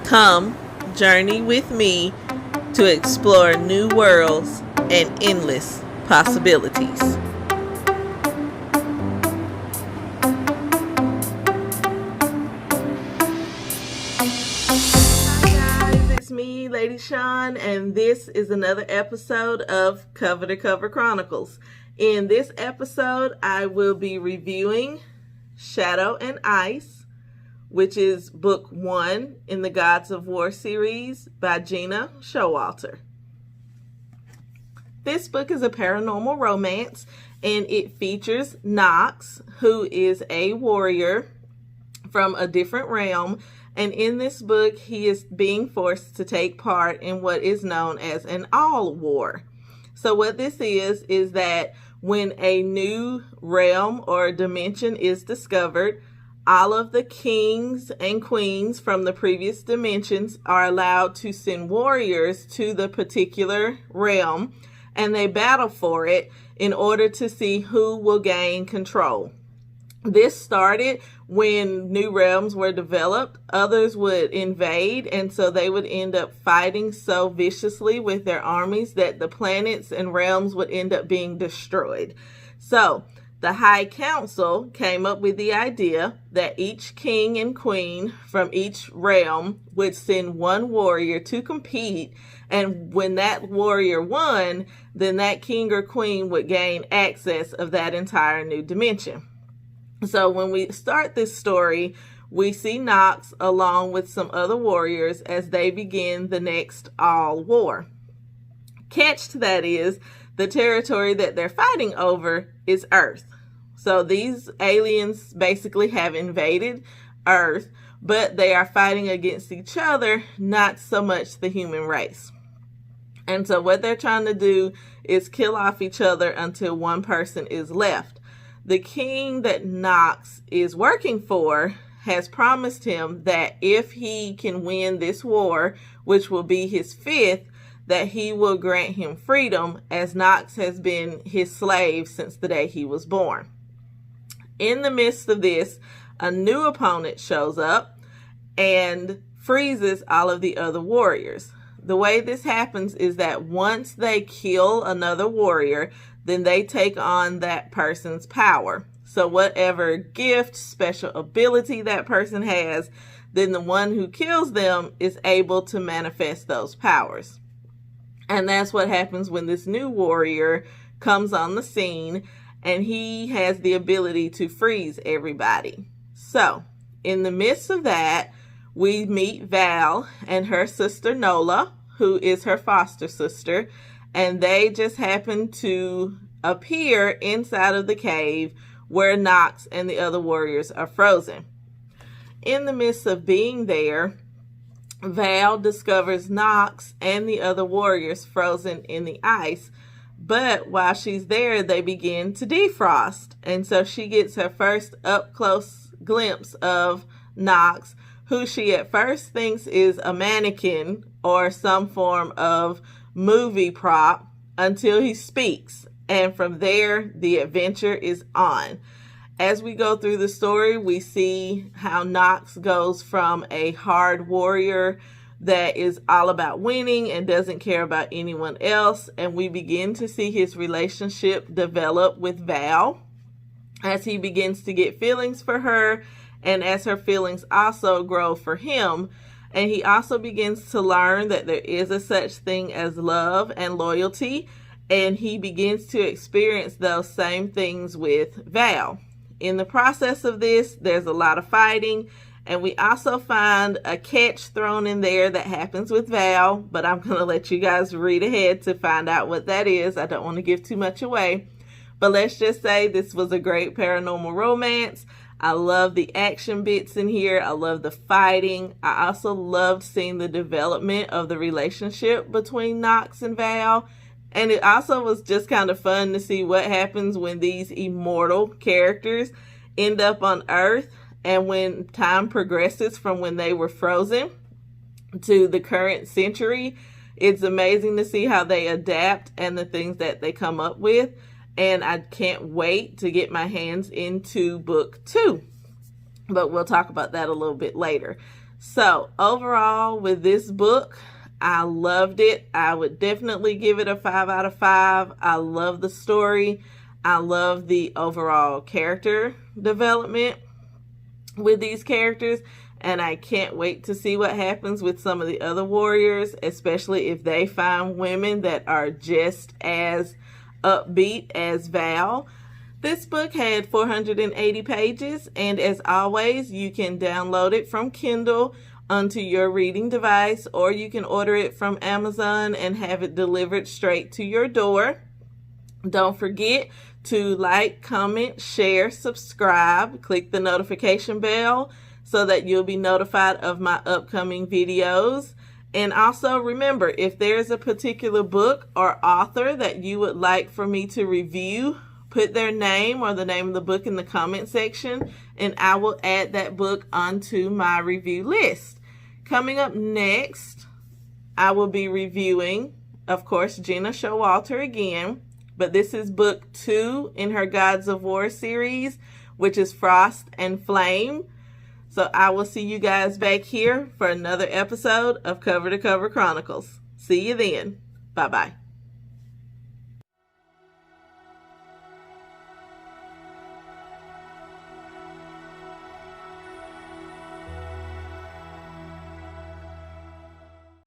Come, journey with me to explore new worlds and endless possibilities. Hi guys, it's me, Lady Sean, and this is another episode of Cover to Cover Chronicles. In this episode, I will be reviewing Shadow and Ice, which is book 1 in the Gods of War series by Gena Showalter. This book is a paranormal romance, and it features Knox, who is a warrior from a different realm, and in this book he is being forced to take part in what is known as an all war. So what this is that when a new realm or dimension is discovered, all of the kings and queens from the previous dimensions are allowed to send warriors to the particular realm, and they battle for it in order to see who will gain control. This started when new realms were developed. Others would invade, and so they would end up fighting so viciously with their armies that the planets and realms would end up being destroyed. So the High Council came up with the idea that each king and queen from each realm would send one warrior to compete, and when that warrior won, then that king or queen would gain access of that entire new dimension. So when we start this story, we see Knox along with some other warriors as they begin the next all war. Catch to that is, the territory that they're fighting over is Earth. So these aliens basically have invaded Earth, but they are fighting against each other, not so much the human race. And so what they're trying to do is kill off each other until one person is left. The king that Knox is working for has promised him that if he can win this war, which will be his 5th, that he will grant him freedom, as Knox has been his slave since the day he was born. In the midst of this, a new opponent shows up and freezes all of the other warriors. The way this happens is that once they kill another warrior, then they take on that person's power. So whatever gift, special ability that person has, then the one who kills them is able to manifest those powers. And that's what happens when this new warrior comes on the scene, and he has the ability to freeze everybody. So in the midst of that, we meet Val and her sister Nola, who is her foster sister, and they just happen to appear inside of the cave where Knox and the other warriors are frozen. In the midst of being there, Val discovers Knox and the other warriors frozen in the ice, but while she's there, they begin to defrost, and so she gets her first up-close glimpse of Knox, who she at first thinks is a mannequin or some form of movie prop, until he speaks, and from there, the adventure is on. As we go through the story, we see how Knox goes from a hard warrior that is all about winning and doesn't care about anyone else, and we begin to see his relationship develop with Val as he begins to get feelings for her, and as her feelings also grow for him. And he also begins to learn that there is a such thing as love and loyalty, and he begins to experience those same things with Val. In the process of this, there's a lot of fighting, and we also find a catch thrown in there that happens with Val, but I'm going to let you guys read ahead to find out what that is. I don't want to give too much away, but let's just say this was a great paranormal romance. I love the action bits in here. I love the fighting. I also loved seeing the development of the relationship between Knox and Val. And it also was just kind of fun to see what happens when these immortal characters end up on Earth, and when time progresses from when they were frozen to the current century. It's amazing to see how they adapt and the things that they come up with. And I can't wait to get my hands into book 2. But we'll talk about that a little bit later. So overall, with this book, I loved it. I would definitely give it a 5 out of 5. I love the story. I love the overall character development with these characters. And I can't wait to see what happens with some of the other warriors, especially if they find women that are just as upbeat as Val. This book had 480 pages, and as always, you can download it from Kindle onto your reading device, or you can order it from Amazon and have it delivered straight to your door. Don't forget to like, comment, share, subscribe, click the notification bell so that you'll be notified of my upcoming videos. And also remember, if there's a particular book or author that you would like for me to review, put their name or the name of the book in the comment section, and I will add that book onto my review list. Coming up next, I will be reviewing, of course, Gena Showalter again, but this is book 2 in her Gods of War series, which is Frost and Flame. So I will see you guys back here for another episode of Cover to Cover Chronicles. See you then. Bye-bye.